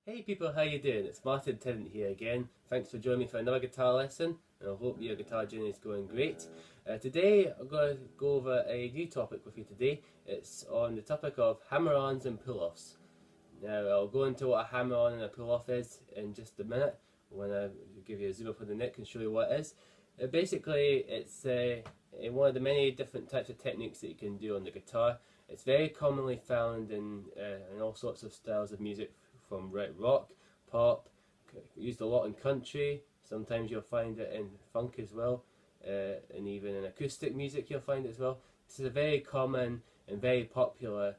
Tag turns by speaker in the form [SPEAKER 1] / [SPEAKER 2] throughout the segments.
[SPEAKER 1] Hey people, how you doing? It's Martin Tennant here again. Thanks for joining me for another guitar lesson, and I hope your guitar journey is going great. Today I'm going to go over a new topic with you today. It's on the topic of hammer-ons and pull-offs. Now I'll go into what a hammer-on and a pull-off is in just a minute when I give you a zoom up on the neck and show you what it is. Basically, it's one of the many different types of techniques that you can do on the guitar. It's very commonly found in all sorts of styles of music, from rock, pop, used a lot in country. Sometimes you'll find it in funk as well, and even in acoustic music you'll find it as well. This is a very common and very popular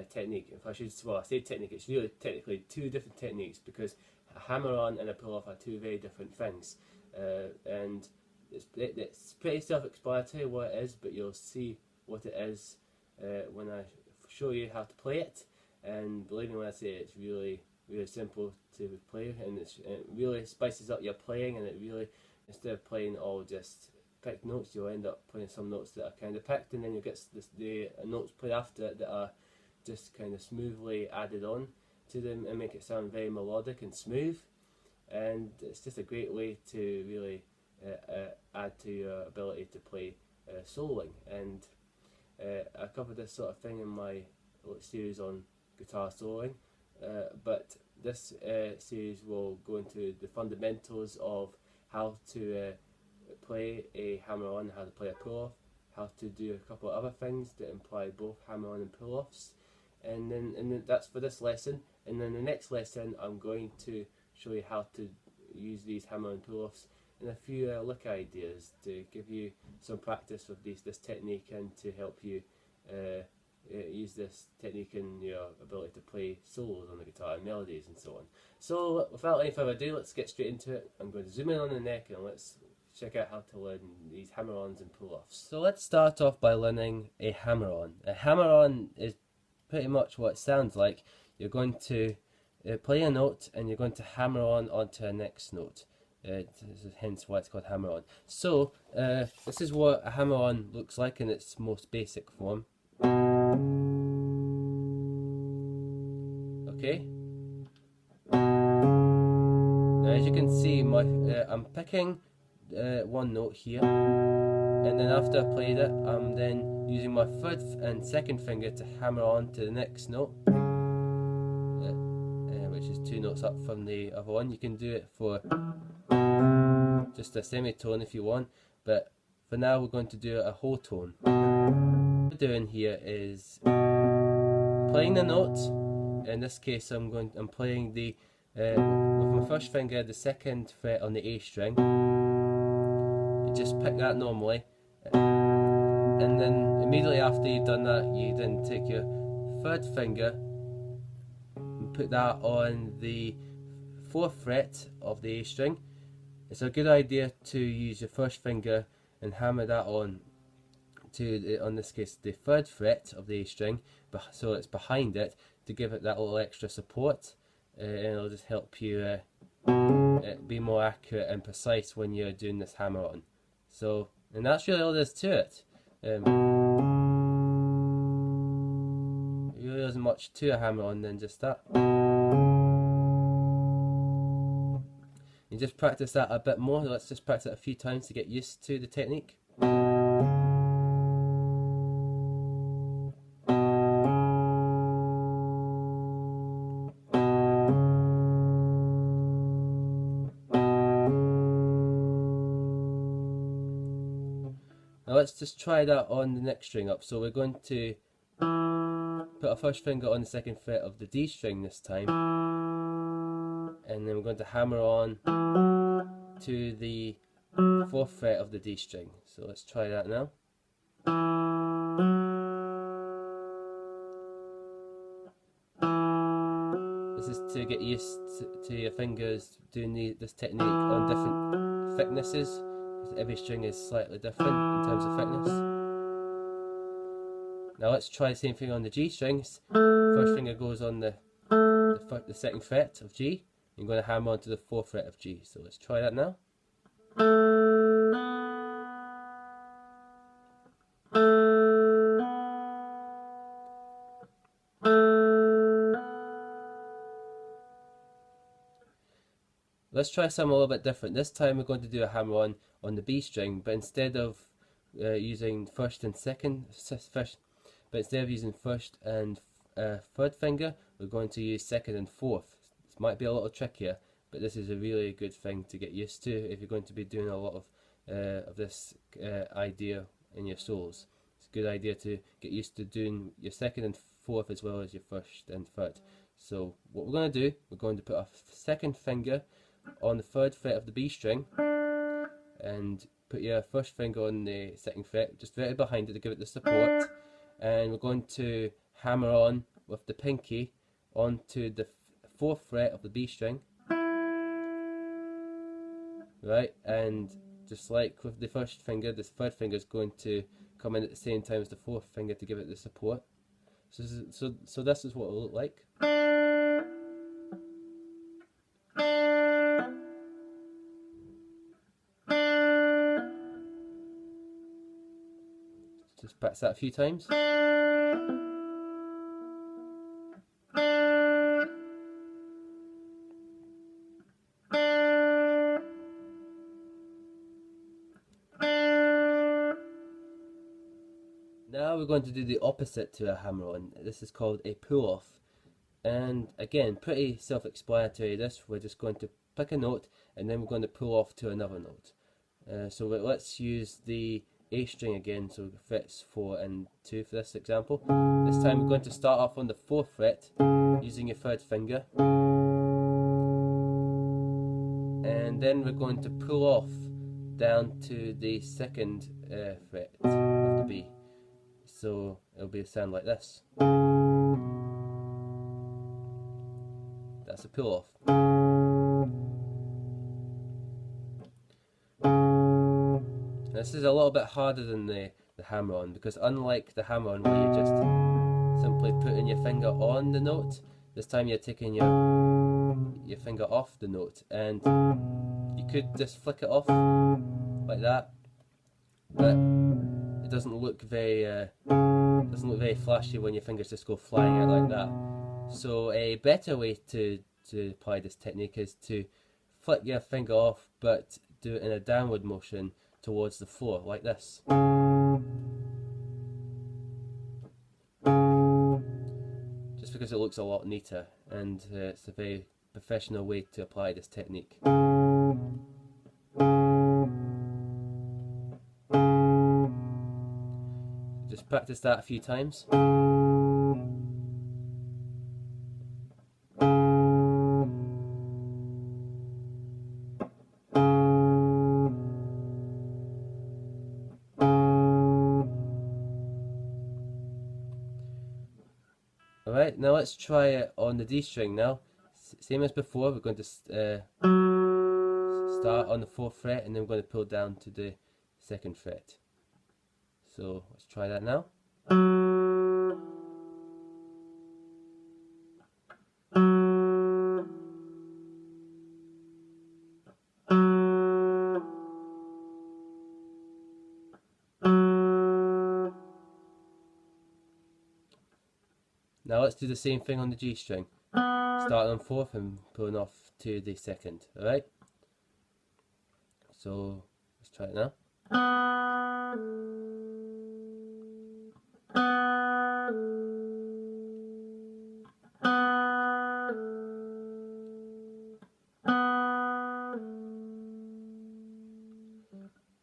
[SPEAKER 1] technique. If I should, well, I say technique, it's really technically two different techniques, because a hammer-on and a pull-off are two very different things, and it's pretty self-explanatory what it is, but you'll see what it is when I show you how to play it. And believe me when I say it's really simple to play, and it really spices up your playing, and it really, instead of playing all just picked notes, you'll end up playing some notes that are kind of picked, and then you'll get the notes played after it that are just kind of smoothly added on to them and make it sound very melodic and smooth. And it's just a great way to really add to your ability to play soloing. And I covered this sort of thing in my series on guitar soloing, but this series will go into the fundamentals of how to play a hammer-on, how to play a pull-off, how to do a couple of other things that imply both hammer-on and pull-offs, and then that's for this lesson. And then the next lesson I'm going to show you how to use these hammer and pull-offs and a few lick ideas to give you some practice with this technique, and to help you use this technique in your ability to play solos on the guitar and melodies and so on. So without any further ado, let's get straight into it. I'm going to zoom in on the neck and let's check out how to learn these hammer-ons and pull-offs. So let's start off by learning a hammer-on. A hammer-on is pretty much what it sounds like. You're going to play a note and you're going to hammer on onto a next note. Hence why it's called hammer-on. So this is what a hammer-on looks like in its most basic form. Okay. Now, as you can see, I'm picking one note here, and then after I played it, I'm then using my third and second finger to hammer on to the next note, which is two notes up from the other one. You can do it for just a semitone if you want, but for now we're going to do a whole tone. What we're doing here is playing the note. In this case, I'm playing the with my first finger the second fret on the A string. You just pick that normally, and then immediately after you've done that, you then take your third finger and put that on the fourth fret of the A string. It's a good idea to use your first finger and hammer that on to, in this case, the third fret of the A string, so it's behind it, to give it that little extra support, and it'll just help you be more accurate and precise when you're doing this hammer on. So, and that's really all there is to it. There really isn't much to a hammer on than just that. You just practice that a bit more. Let's just practice it a few times to get used to the technique. Now let's just try that on the next string up. So we're going to put our first finger on the second fret of the D string this time, and then we're going to hammer on to the fourth fret of the D string. So let's try that now. This is to get used to your fingers doing this technique on different thicknesses. Every string is slightly different in terms of thickness. Now let's try the same thing on the G strings. First finger goes on the second fret of G. You're going to hammer onto the fourth fret of G. So let's try that now. Let's try something a little bit different. This time we're going to do a hammer on the B string, but instead of using first and first and third finger, we're going to use second and fourth. This might be a little trickier, but this is a really good thing to get used to if you're going to be doing a lot of this idea in your solos. It's a good idea to get used to doing your second and fourth as well as your first and third. So what we're going to do, we're going to put our second finger on the third fret of the B string and put your first finger on the second fret, just right behind it to give it the support, and we're going to hammer on with the pinky onto the fourth fret of the B string, right, and just like with the first finger, this third finger is going to come in at the same time as the fourth finger to give it the support. So this is what it will look like. Just practice that a few times. Now we're going to do the opposite to a hammer-on. This is called a pull-off. And again, pretty self-explanatory this. We're just going to pick a note and then we're going to pull off to another note. So let's use the A string again, so frets 4 and 2 for this example. This time we're going to start off on the 4th fret using your third finger. And then we're going to pull off down to the 2nd fret of the B. So it'll be a sound like this. That's a pull off. This is a little bit harder than the hammer on, because unlike the hammer on where you just simply putting your finger on the note, this time you're taking your finger off the note, and you could just flick it off like that, but it doesn't look very flashy when your fingers just go flying out like that. So a better way to apply this technique is to flick your finger off, but do it in a downward motion towards the floor, like this. Just because it looks a lot neater, and it's a very professional way to apply this technique. Just practice that a few times. Alright, now let's try it on the D string now. Same as before, we're going to start on the 4th fret and then we're going to pull down to the 2nd fret. So let's try that now. Now let's do the same thing on the G string. Starting on 4th and pulling off to the 2nd, alright? So let's try it now.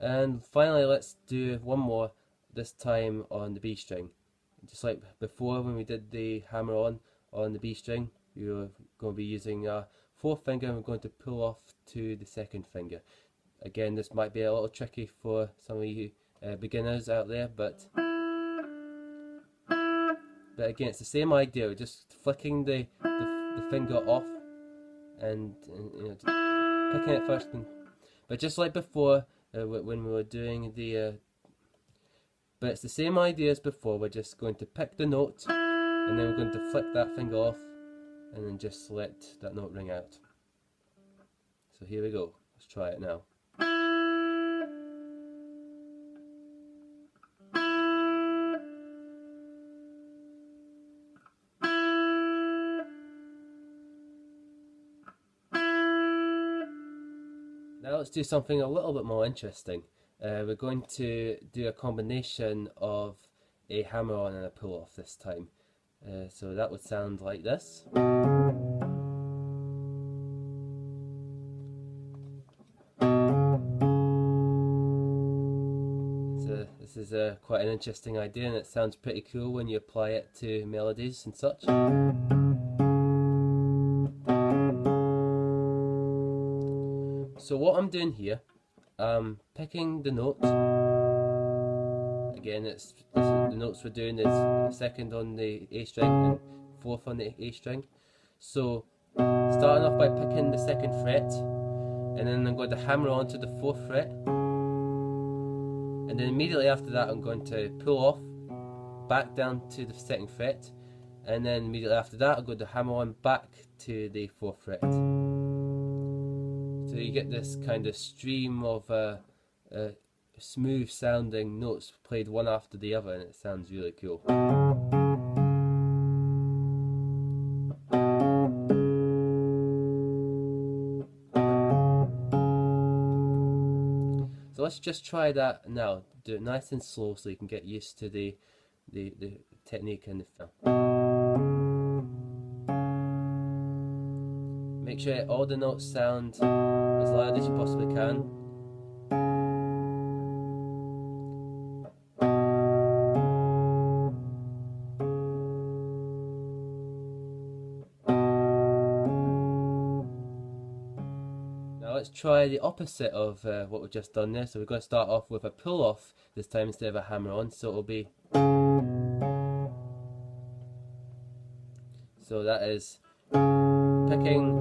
[SPEAKER 1] And finally let's do one more, this time on the B string. Just like before when we did the hammer on the B string, you're going to be using our 4th finger and we're going to pull off to the 2nd finger. Again, this might be a little tricky for some of you beginners out there, but again, it's the same idea. We're just flicking the finger off and you know, picking it first. But just like before, when we were doing the but it's the same idea as before. We're just going to pick the note and then we're going to flick that finger off and then just let that note ring out. So here we go. Let's try it now. let's do something a little bit more interesting. We're going to do a combination of a hammer on and a pull off this time. So that would sound like this. So this is quite an interesting idea, and it sounds pretty cool when you apply it to melodies and such. So what I'm doing here, I'm picking the note. Again, it's the notes we're doing is second on the A string and fourth on the A string. So starting off by picking the second fret, and then I'm going to hammer onto the fourth fret, and then immediately after that I'm going to pull off back down to the second fret, and then immediately after that I'm going to hammer on back to the fourth fret. So you get this kind of stream of smooth sounding notes played one after the other, and it sounds really cool. So let's just try that now. Do it nice and slow so you can get used to the technique and the feel. Make sure all the notes sound as loud as you possibly can. Now let's try the opposite of what we've just done there. So we're going to start off with a pull off this time instead of a hammer on. So it'll be. So that is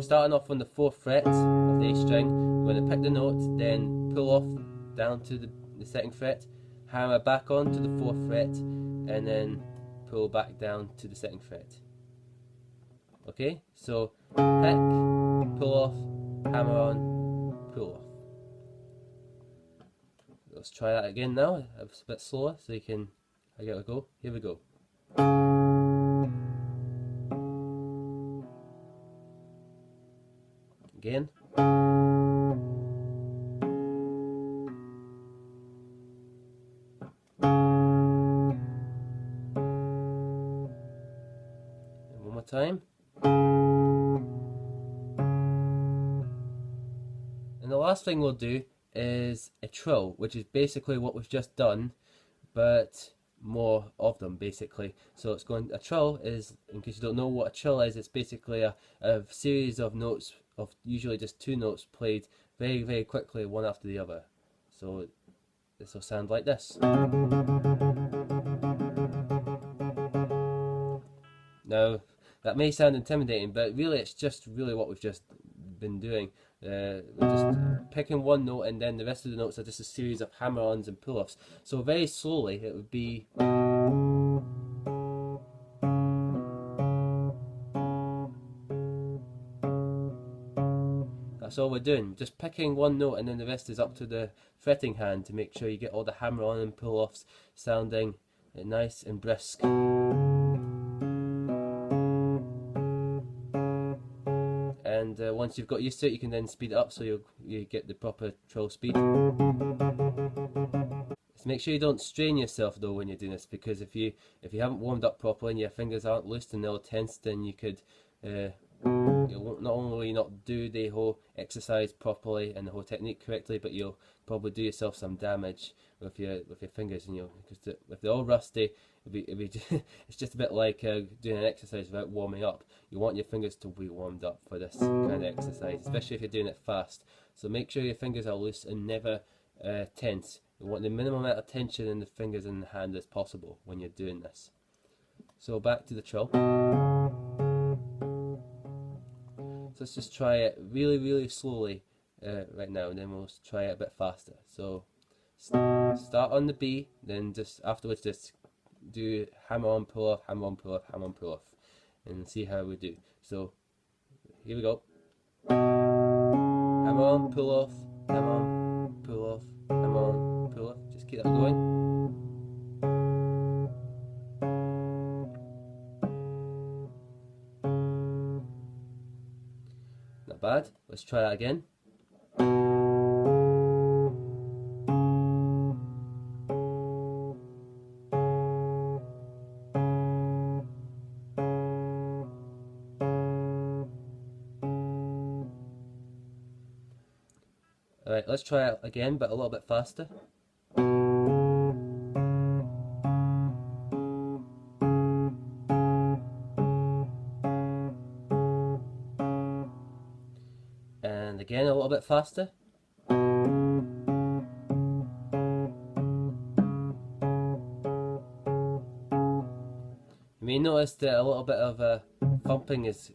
[SPEAKER 1] starting off on the fourth fret of the A string. We're going to pick the note, then pull off down to the second fret, hammer back on to the fourth fret, and then pull back down to the second fret. Okay, so pick, pull off, hammer on, pull off. Let's try that again now, a bit slower so you can get a go. Here we go. Again. And one more time. And the last thing we'll do is a trill, which is basically what we've just done, but more of them basically. So it's going. A trill is, in case you don't know what a trill is, it's basically a series of notes, of usually just two notes played very, very quickly one after the other. So this will sound like this. Now that may sound intimidating, but really it's just really what we've just been doing. We're just picking one note, and then the rest of the notes are just a series of hammer-ons and pull-offs. So very slowly it would be. That's all we're doing, just picking one note, and then the rest is up to the fretting hand to make sure you get all the hammer on and pull offs sounding nice and brisk. And once you've got used to it, you can then speed it up so you get the proper trill speed. So make sure you don't strain yourself though when you're doing this, because if you haven't warmed up properly and your fingers aren't loose and they're all tense, then you could you'll not only not do the whole exercise properly and the whole technique correctly, but you'll probably do yourself some damage with your fingers, and because if they're all rusty, it's just a bit like doing an exercise without warming up. You want your fingers to be warmed up for this kind of exercise, especially if you're doing it fast. So make sure your fingers are loose and never tense. You want the minimum amount of tension in the fingers and the hand as possible when you're doing this. So back to the trill. So let's just try it really, really slowly right now, and then we'll try it a bit faster. So start on the B, then just afterwards just do hammer on, pull off, hammer on, pull off, hammer on, pull off, and see how we do. So here we go. Hammer on, pull off, hammer on, pull off, hammer on, pull off. Just keep that going. Not bad. Let's try that again. Right, let's try it again, but a little bit faster. And again, a little bit faster. You may notice that a little bit of thumping is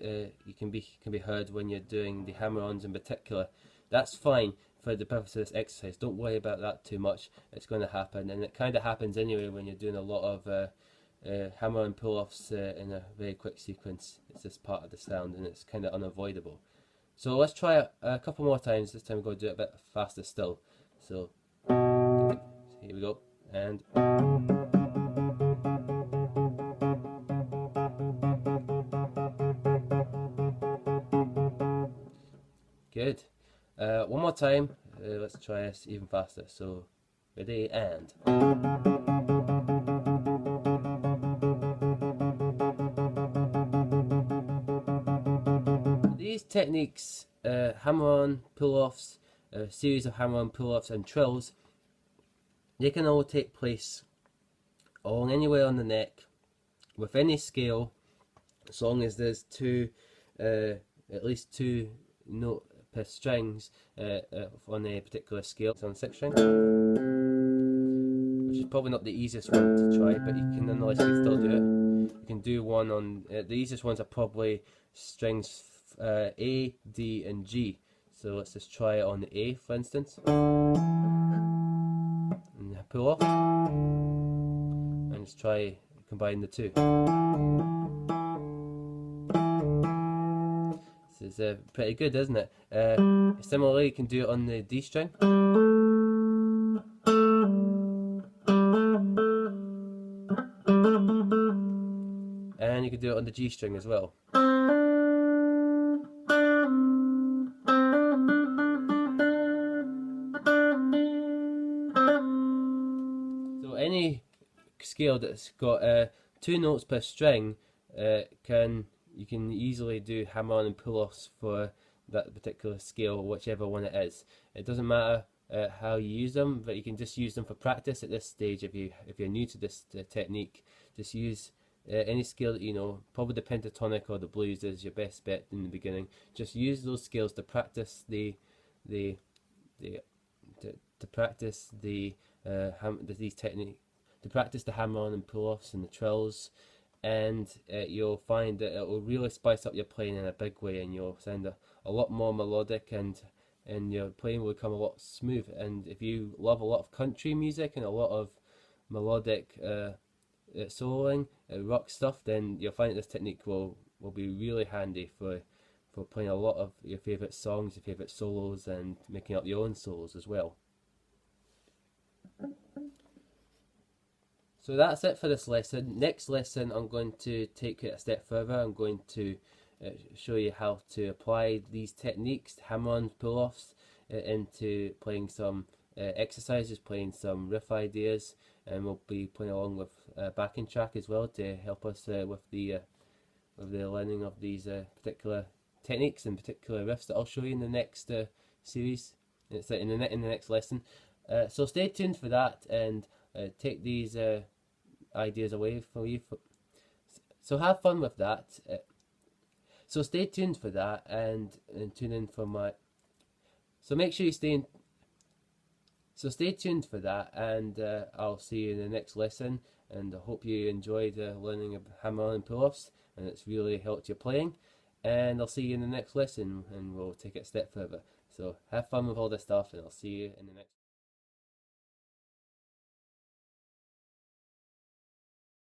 [SPEAKER 1] can be heard when you're doing the hammer-ons in particular. That's fine for the purpose of this exercise. Don't worry about that too much. It's going to happen, and it kind of happens anyway when you're doing a lot of hammer-on pull-offs in a very quick sequence. It's just part of the sound, and it's kind of unavoidable. So let's try it a couple more times. This time we're going to do it a bit faster still. So here we go, and. Good. One more time. Let's try this even faster. So, ready and. These techniques, hammer-on, pull-offs, a series of hammer-on, pull-offs, and trills, they can all take place along anywhere on the neck with any scale, as long as there's at least two note per strings on a particular scale. It's on 6 string, which is probably not the easiest one to try, but you can nonetheless still do it. You can do one on the easiest ones are probably strings A, D, and G. So let's just try it on the A, for instance, and pull off, and let's try combine the two. This is pretty good, isn't it? Similarly, you can do it on the D string. And you can do it on the G string as well. So any scale that's got 2 notes per string you can easily do hammer-on and pull-offs for that particular scale, whichever one it is. It doesn't matter how you use them, but you can just use them for practice at this stage. If you're new to this technique, just use any scale that you know. Probably the pentatonic or the blues is your best bet in the beginning. Just use those scales to practice these techniques, to practice the hammer-on and pull-offs and the trills. And you'll find that it will really spice up your playing in a big way, and you'll sound a lot more melodic, and your playing will become a lot smooth. And if you love a lot of country music and a lot of melodic soloing, rock stuff, then you'll find that this technique will be really handy for playing a lot of your favourite songs, your favourite solos, and making up your own solos as well. So that's it for this lesson. Next lesson, I'm going to take it a step further. I'm going to show you how to apply these techniques, hammer-on, pull-offs, into playing some exercises, playing some riff ideas, and we'll be playing along with backing track as well to help us with the learning of these particular techniques and particular riffs that I'll show you in the next series. It's in the next lesson. So stay tuned for that, and take these ideas away for you. So have fun with that. So stay tuned for that, and tune in for my. So make sure you stay in. So stay tuned for that, and I'll see you in the next lesson. And I hope you enjoyed learning about hammer-on and pull-offs, and it's really helped your playing. And I'll see you in the next lesson, and we'll take it a step further. So have fun with all this stuff, and I'll see you in the next.